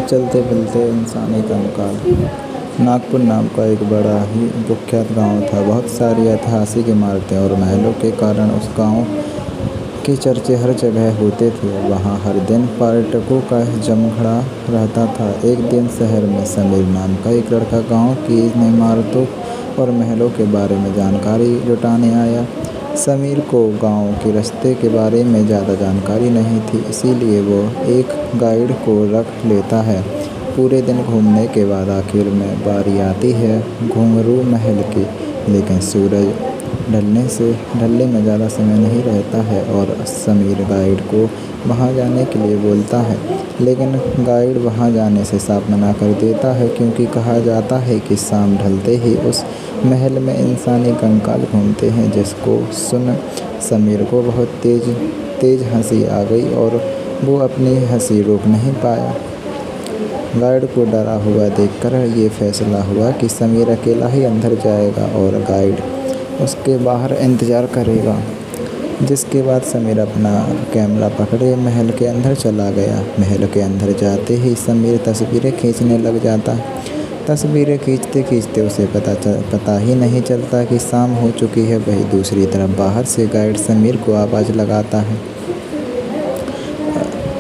चलते फिरते इंसानी कंकाल। नागपुर नाम का एक बड़ा ही कुख्यात गांव था। बहुत सारी ऐतिहासिक इमारतें और महलों के कारण उस गांव के चर्चे हर जगह होते थे। वहां हर दिन पर्यटकों का जमघड़ा रहता था। एक दिन शहर में समीर नाम का एक लड़का गांव की इन इमारतों और महलों के बारे में जानकारी जुटाने आया। समीर को गांव के रास्ते के बारे में ज़्यादा जानकारी नहीं थी, इसीलिए वो एक गाइड को रख लेता है। पूरे दिन घूमने के बाद आखिर में बारी आती है घुंघरू महल की, लेकिन सूरज ढलने में ज़्यादा समय नहीं रहता है और समीर गाइड को वहां जाने के लिए बोलता है। लेकिन गाइड वहां जाने से साफ मना कर देता है, क्योंकि कहा जाता है कि शाम ढलते ही उस महल में इंसानी कंकाल घूमते हैं। जिसको सुन समीर को बहुत तेज हंसी आ गई और वो अपनी हंसी रोक नहीं पाया। गाइड को डरा हुआ देखकर ये फैसला हुआ कि समीर अकेला ही अंदर जाएगा और गाइड उसके बाहर इंतज़ार करेगा। जिसके बाद समीर अपना कैमरा पकड़े महल के अंदर चला गया। महल के अंदर जाते ही समीर तस्वीरें खींचने लग जाता। तस्वीरें खींचते खींचते उसे पता ही नहीं चलता कि शाम हो चुकी है। वहीं दूसरी तरफ बाहर से गाइड समीर को आवाज़ लगाता है,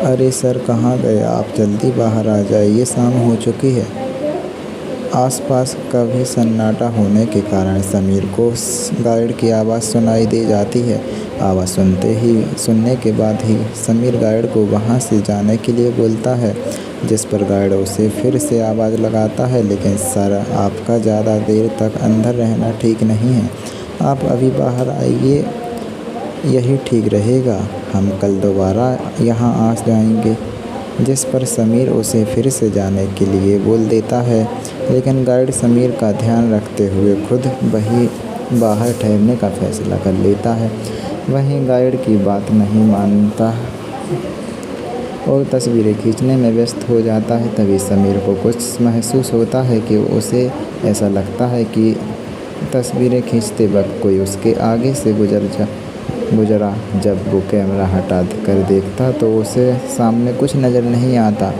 अरे सर, कहाँ गए आप? जल्दी बाहर आ जाइए, शाम हो चुकी है। आसपास का भी सन्नाटा होने के कारण समीर को गाइड की आवाज़ सुनाई दे जाती है। आवाज़ सुनने के बाद ही समीर गाइड को वहां से जाने के लिए बोलता है, जिस पर गाइड उसे फिर से आवाज़ लगाता है, लेकिन सर, आपका ज़्यादा देर तक अंदर रहना ठीक नहीं है। आप अभी बाहर आइए, यही ठीक रहेगा। हम कल दोबारा यहाँ आ जाएंगे। जिस पर समीर उसे फिर से जाने के लिए बोल देता है, लेकिन गाइड समीर का ध्यान रखते हुए खुद वही बाहर ठहरने का फैसला कर लेता है। वहीं गाइड की बात नहीं मानता और तस्वीरें खींचने में व्यस्त हो जाता है। तभी समीर को कुछ महसूस होता है कि उसे ऐसा लगता है कि तस्वीरें खींचते वक्त कोई उसके आगे से गुजरा। जब वो कैमरा हटा कर देखता तो उसे सामने कुछ नज़र नहीं आता।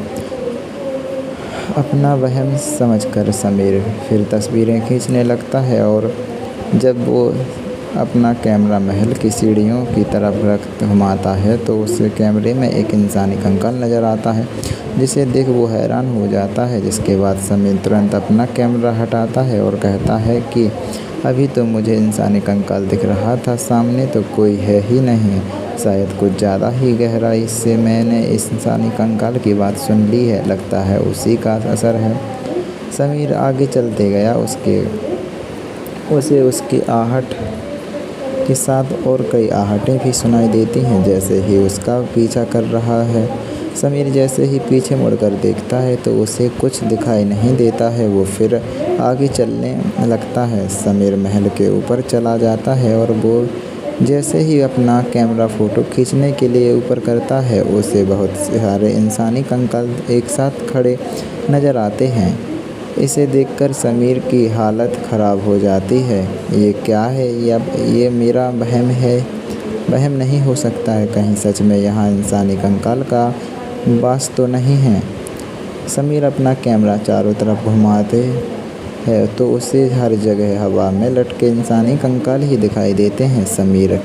अपना वहम समझकर समीर फिर तस्वीरें खींचने लगता है और जब वो अपना कैमरा महल की सीढ़ियों की तरफ घुमाता है तो उसे कैमरे में एक इंसानी कंकाल नज़र आता है, जिसे देख वो हैरान हो जाता है। जिसके बाद समीर तुरंत अपना कैमरा हटाता है और कहता है कि अभी तो मुझे इंसानी कंकाल दिख रहा था, सामने तो कोई है ही नहीं। शायद कुछ ज़्यादा ही गहराई से मैंने इस इंसानी कंकाल की बात सुन ली है, लगता है उसी का असर है। समीर आगे चलते गया। उसे उसकी आहट के साथ और कई आहटें भी सुनाई देती हैं, जैसे ही उसका पीछा कर रहा है। समीर जैसे ही पीछे मुड़कर देखता है तो उसे कुछ दिखाई नहीं देता है। वो फिर आगे चलने लगता है। समीर महल के ऊपर चला जाता है और वो जैसे ही अपना कैमरा फ़ोटो खींचने के लिए ऊपर करता है, उसे बहुत सारे इंसानी कंकाल एक साथ खड़े नज़र आते हैं। इसे देखकर समीर की हालत ख़राब हो जाती है। ये क्या है? ये मेरा वहम है? वहम नहीं हो सकता है। कहीं सच में यहाँ इंसानी कंकाल का वास तो नहीं है। समीर अपना कैमरा चारों तरफ घुमाते है तो उसे हर जगह हवा में लटके इंसानी कंकाल ही दिखाई देते हैं। समीर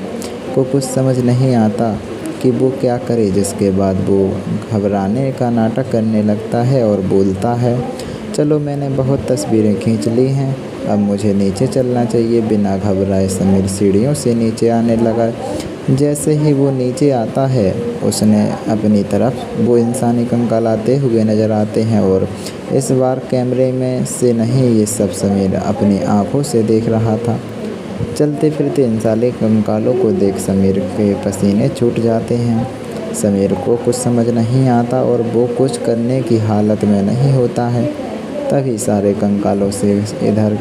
को कुछ समझ नहीं आता कि वो क्या करे। जिसके बाद वो घबराने का नाटक करने लगता है और बोलता है, चलो, मैंने बहुत तस्वीरें खींच ली हैं, अब मुझे नीचे चलना चाहिए। बिना घबराए समीर सीढ़ियों से नीचे आने लगा। जैसे ही वो नीचे आता है, उसने अपनी तरफ वो इंसानी कंकाल आते हुए नज़र आते हैं और इस बार कैमरे में से नहीं, ये सब समीर अपनी आँखों से देख रहा था। चलते फिरते इंसानी कंकालों को देख समीर के पसीने छूट जाते हैं। समीर को कुछ समझ नहीं आता और वो कुछ करने की हालत में नहीं होता है। तभी सारे कंकालों से इधर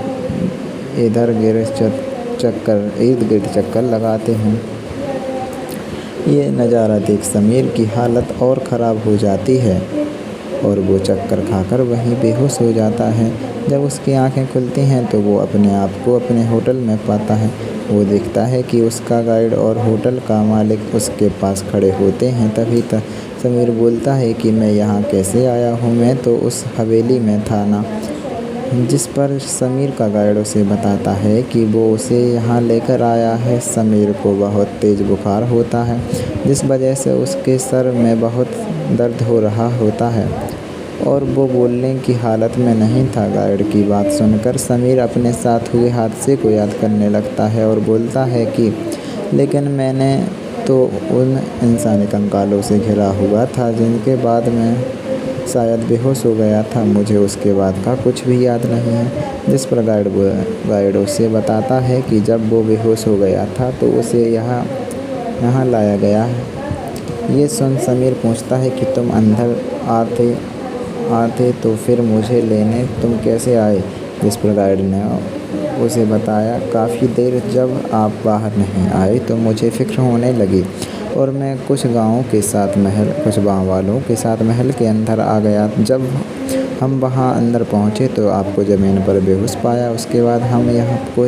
गिर्द चक्कर लगाते हैं। ये नज़ारा देख समीर की हालत और ख़राब हो जाती है और वो चक्कर खाकर वहीं बेहोश हो जाता है। जब उसकी आंखें खुलती हैं तो वो अपने आप को अपने होटल में पाता है। वो देखता है कि उसका गाइड और होटल का मालिक उसके पास खड़े होते हैं। तभी समीर बोलता है कि मैं यहाँ कैसे आया हूँ, मैं तो उस हवेली में था ना। जिस पर समीर का गाइड उसे बताता है कि वो उसे यहाँ लेकर आया है। समीर को बहुत तेज़ बुखार होता है, जिस वजह से उसके सर में बहुत दर्द हो रहा होता है और वो बोलने की हालत में नहीं था। गाइड की बात सुनकर समीर अपने साथ हुए हादसे को याद करने लगता है और बोलता है कि लेकिन मैंने तो उन इंसानी कंकालों से घिरा हुआ था जिनके बाद मैं शायद बेहोश हो गया था। मुझे उसके बाद का कुछ भी याद नहीं है। जिस पर गाइड उसे बताता है कि जब वो बेहोश हो गया था तो उसे यहाँ लाया गया है। ये सुन समीर पूछता है कि तुम अंदर आते तो फिर मुझे लेने तुम कैसे आए। जिस पर गाइड ने उसे बताया, काफ़ी देर जब आप बाहर नहीं आए तो मुझे फ़िक्र होने लगी और मैं कुछ गाँव वालों के साथ महल के अंदर आ गया। जब हम वहाँ अंदर पहुँचे तो आपको ज़मीन पर बेहोश पाया। उसके बाद हम यहाँ को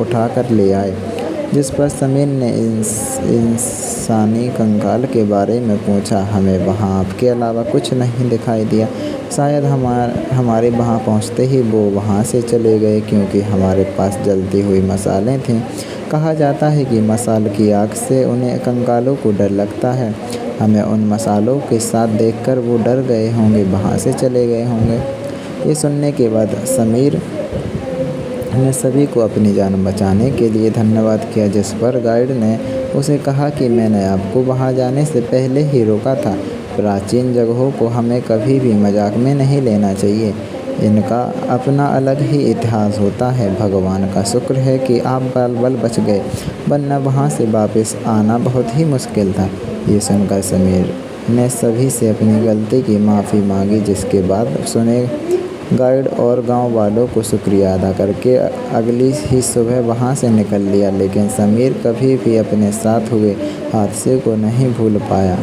उठा कर ले आए। जिस पर समीर ने इंसानी कंकाल के बारे में पूछा। हमें वहाँ आपके अलावा कुछ नहीं दिखाई दिया। शायद हमारे वहाँ पहुँचते ही वो वहाँ से चले गए, क्योंकि हमारे पास जलती हुई मसालें थीं। कहा जाता है कि मसाल की आग से उन्हें कंकालों को डर लगता है। हमें उन मसालों के साथ देखकर वो डर गए होंगे, वहाँ से चले गए होंगे। ये सुनने के बाद समीर ने सभी को अपनी जान बचाने के लिए धन्यवाद किया। जिस पर गाइड ने उसे कहा कि मैंने आपको वहाँ जाने से पहले ही रोका था। प्राचीन जगहों को हमें कभी भी मजाक में नहीं लेना चाहिए। इनका अपना अलग ही इतिहास होता है। भगवान का शुक्र है कि आप बाल बच गए, वरना वहाँ से वापस आना बहुत ही मुश्किल था। ये सुनकर समीर ने सभी से अपनी गलती की माफ़ी मांगी। जिसके बाद उसने गाइड और गांव वालों को शुक्रिया अदा करके अगली ही सुबह वहां से निकल लिया। लेकिन समीर कभी भी अपने साथ हुए हादसे को नहीं भूल पाया।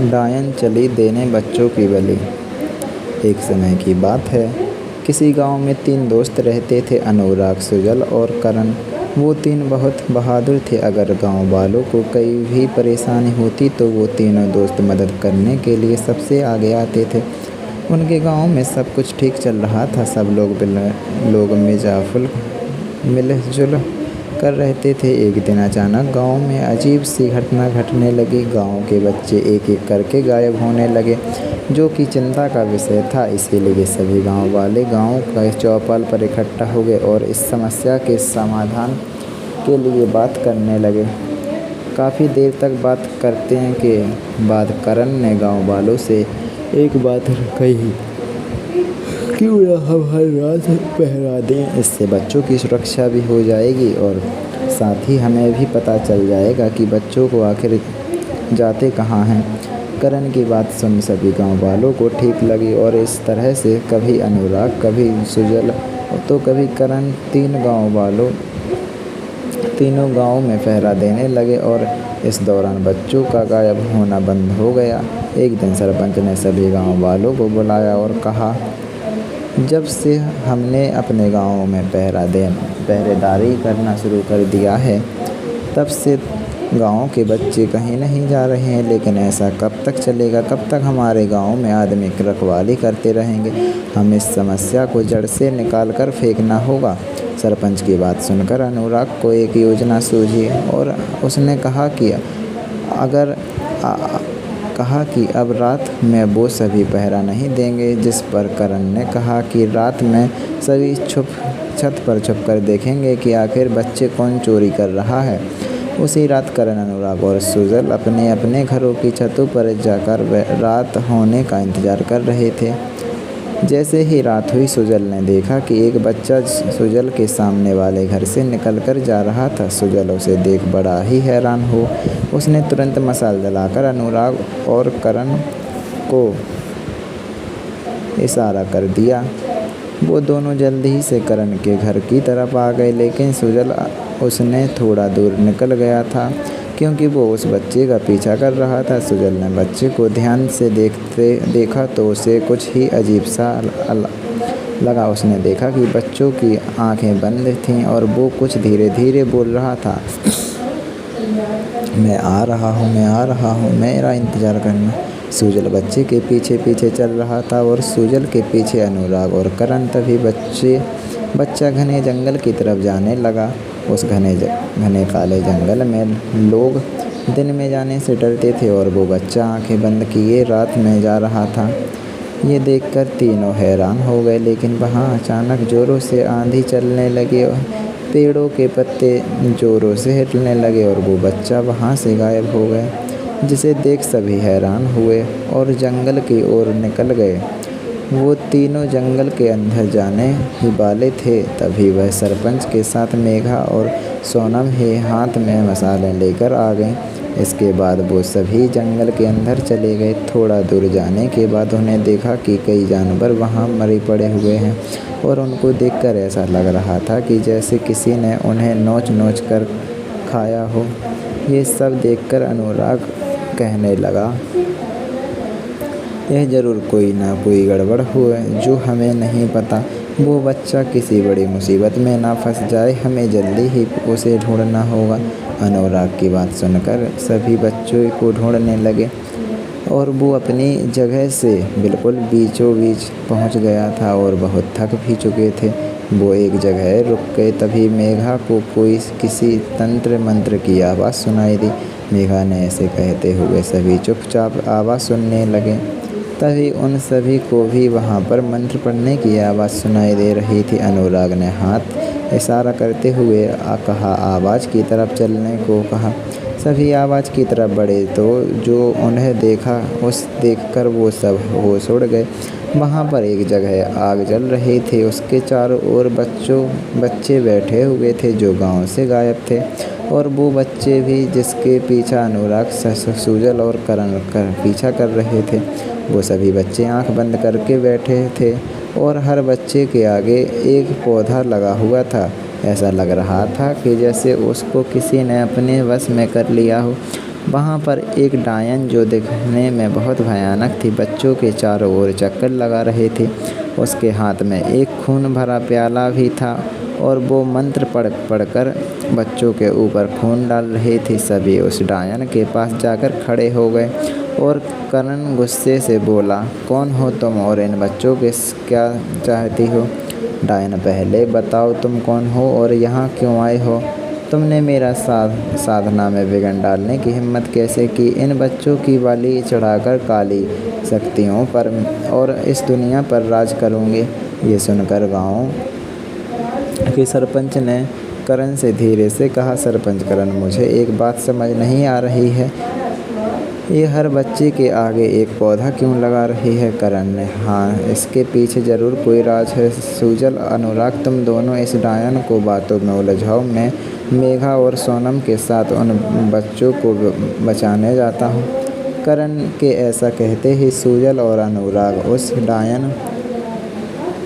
डायन चली देने बच्चों की बलि। एक समय की बात है, किसी गांव में 3 दोस्त रहते थे, अनुराग, सुजल और करण। वो 3 बहुत बहादुर थे। अगर गांव वालों को कोई भी परेशानी होती तो वो तीनों दोस्त मदद करने के लिए सबसे आगे आते थे। उनके गांव में सब कुछ ठीक चल रहा था। सब लोग मिलजुल कर रहते थे। एक दिन अचानक गांव में अजीब सी घटना घटने लगी। गांव के बच्चे एक एक करके गायब होने लगे, जो कि चिंता का विषय था। इसीलिए सभी गांव वाले गांव के चौपाल पर इकट्ठा हो गए और इस समस्या के समाधान के लिए बात करने लगे। काफ़ी देर तक बात करने के बाद करण ने गांव वालों से एक बात कही, क्यों ना हम हर रात पहरा दें। इससे बच्चों की सुरक्षा भी हो जाएगी और साथ ही हमें भी पता चल जाएगा कि बच्चों को आखिर जाते कहाँ हैं। करण की बात सुन सभी गांव वालों को ठीक लगी और इस तरह से कभी अनुराग, कभी सुजल तो कभी करण तीनों गांव में पहरा देने लगे और इस दौरान बच्चों का गायब होना बंद हो गया। एक दिन सरपंच ने सभी गांव वालों को बुलाया और कहा, जब से हमने अपने गाँव में पहरेदारी करना शुरू कर दिया है, तब से गाँव के बच्चे कहीं नहीं जा रहे हैं। लेकिन ऐसा कब तक चलेगा? कब तक हमारे गाँव में आदमी रखवाली करते रहेंगे? हम इस समस्या को जड़ से निकाल कर फेंकना होगा। सरपंच की बात सुनकर अनुराग को एक योजना सूझी और उसने कहा कि अब रात में वो सभी पहरा नहीं देंगे। जिस पर करण ने कहा कि रात में सभी छत पर छुप कर देखेंगे कि आखिर बच्चे कौन चोरी कर रहा है। उसी रात करण, अनुराग और सुजल अपने अपने घरों की छतों पर जाकर रात होने का इंतजार कर रहे थे। जैसे ही रात हुई, सुजल ने देखा कि एक बच्चा सुजल के सामने वाले घर से निकलकर जा रहा था। सुजल उसे देख बड़ा ही हैरान हो उसने तुरंत मशाल जलाकर अनुराग और करण को इशारा कर दिया। वो दोनों जल्दी ही से करण के घर की तरफ आ गए, लेकिन सुजल उसने थोड़ा दूर निकल गया था क्योंकि वो उस बच्चे का पीछा कर रहा था। सुजल ने बच्चे को ध्यान से देखा तो उसे कुछ ही अजीब सा लगा। उसने देखा कि बच्चों की आंखें बंद थीं और वो कुछ धीरे धीरे बोल रहा था, मैं आ रहा हूँ, मेरा इंतज़ार करना। सुजल बच्चे के पीछे पीछे चल रहा था और सुजल के पीछे अनुराग और करण। तभी बच्चा घने जंगल की तरफ जाने लगा। उस घने काले जंगल में लोग दिन में जाने से डरते थे और वो बच्चा आंखें बंद किए रात में जा रहा था। ये देखकर तीनों हैरान हो गए, लेकिन वहाँ अचानक जोरों से आंधी चलने लगी और पेड़ों के पत्ते जोरों से हिलने लगे और वो बच्चा वहाँ से गायब हो गया, जिसे देख सभी हैरान हुए और जंगल की ओर निकल गए। वो तीनों जंगल के अंदर जाने ही वाले थे, तभी वह सरपंच के साथ मेघा और सोनम ही हाथ में मसाले लेकर आ गई। इसके बाद वो सभी जंगल के अंदर चले गए। थोड़ा दूर जाने के बाद उन्हें देखा कि कई जानवर वहाँ मरे पड़े हुए हैं और उनको देखकर ऐसा लग रहा था कि जैसे किसी ने उन्हें नोच कर खाया हो। ये सब देखकर अनुराग कहने लगा, यह ज़रूर कोई ना कोई गड़बड़ हुआ जो हमें नहीं पता। वो बच्चा किसी बड़ी मुसीबत में ना फंस जाए, हमें जल्दी ही उसे ढूंढना होगा। अनुराग की बात सुनकर सभी बच्चों को ढूंढने लगे और वो अपनी जगह से बिल्कुल बीचों बीच पहुंच गया था और बहुत थक भी चुके थे। वो एक जगह रुक गए। तभी मेघा को किसी तंत्र मंत्र की आवाज़ सुनाई दी। मेघा ने ऐसे कहते हुए सभी चुपचाप आवाज़ सुनने लगे। तभी उन सभी को भी वहाँ पर मंत्र पढ़ने की आवाज़ सुनाई दे रही थी। अनुराग ने हाथ इशारा करते हुए कहा, आवाज़ की तरफ चलने को कहा। सभी आवाज़ की तरफ बढ़े तो जो उन्हें देखकर वो सब होश उड़ गए। वहाँ पर एक जगह आग जल रही थी। उसके चारों ओर बच्चे बैठे हुए थे जो गांव से गायब थे और वो बच्चे भी जिसके पीछा अनुराग, सुजल और करण पीछा कर रहे थे। वो सभी बच्चे आंख बंद करके बैठे थे और हर बच्चे के आगे एक पौधा लगा हुआ था। ऐसा लग रहा था कि जैसे उसको किसी ने अपने वश में कर लिया हो। वहाँ पर एक डायन जो दिखने में बहुत भयानक थी, बच्चों के चारों ओर चक्कर लगा रहे थे। उसके हाथ में एक खून भरा प्याला भी था और वो मंत्र पढ़कर बच्चों के ऊपर खून डाल रही थी। सभी उस डायन के पास जाकर खड़े हो गए और करण गुस्से से बोला, कौन हो तुम और इन बच्चों के क्या चाहती हो? डायन, पहले बताओ तुम कौन हो और यहाँ क्यों आए हो? तुमने मेरा साधना में विघ्न डालने की हिम्मत कैसे की? इन बच्चों की बलि चढ़ाकर काली शक्तियों पर और इस दुनिया पर राज करूँगी। ये सुनकर गाँव के सरपंच ने करण से धीरे से कहा, सरपंच करण, मुझे एक बात समझ नहीं आ रही है, ये हर बच्चे के आगे एक पौधा क्यों लगा रही है? करण ने, हाँ, इसके पीछे ज़रूर कोई राज है। सुजल, अनुराग, तुम दोनों इस डायन को बातों में उलझाओ। मैं मेघा और सोनम के साथ उन बच्चों को बचाने जाता हूँ। करण के ऐसा कहते ही सुजल और अनुराग उस डायन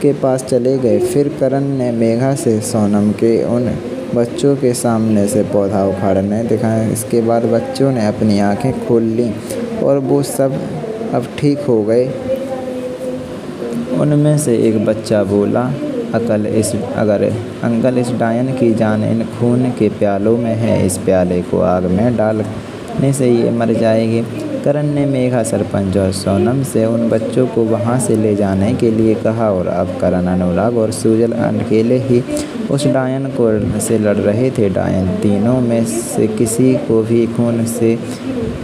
के पास चले गए। फिर करण ने मेघा से सोनम के उन बच्चों के सामने से पौधा उखाड़ने दिखाया। इसके बाद बच्चों ने अपनी आंखें खोल लीं और वो सब अब ठीक हो गए। उनमें से एक बच्चा बोला, अंकल, इस डायन की जान इन खून के प्यालों में है। इस प्याले को आग में डालने से ये मर जाएगी। करण ने मेघा, सरपंच और सोनम से उन बच्चों को वहाँ से ले जाने के लिए कहा और अब करण, अनुराग और सुजल अकेले ही उस डायन से लड़ रहे थे। डायन तीनों में से किसी को भी खून से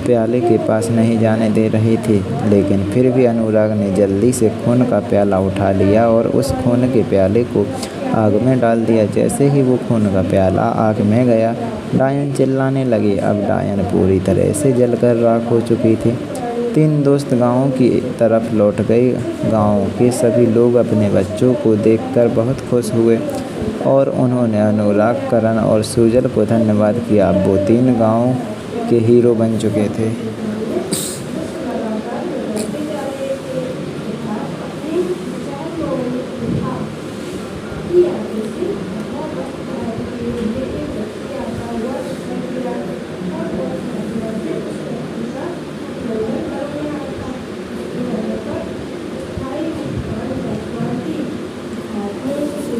प्याले के पास नहीं जाने दे रही थी, लेकिन फिर भी अनुराग ने जल्दी से खून का प्याला उठा लिया और उस खून के प्याले को आग में डाल दिया। जैसे ही वो खून का प्याला आग में गया, डायन चिल्लाने लगी। अब डायन पूरी तरह से जलकर राख हो चुकी थी। तीन दोस्त गांव की तरफ लौट गए। गांव के सभी लोग अपने बच्चों को देखकर बहुत खुश हुए और उन्होंने अनुराग, करण और सुजल को धन्यवाद किया। अब वो तीन गांव के हीरो बन चुके थे।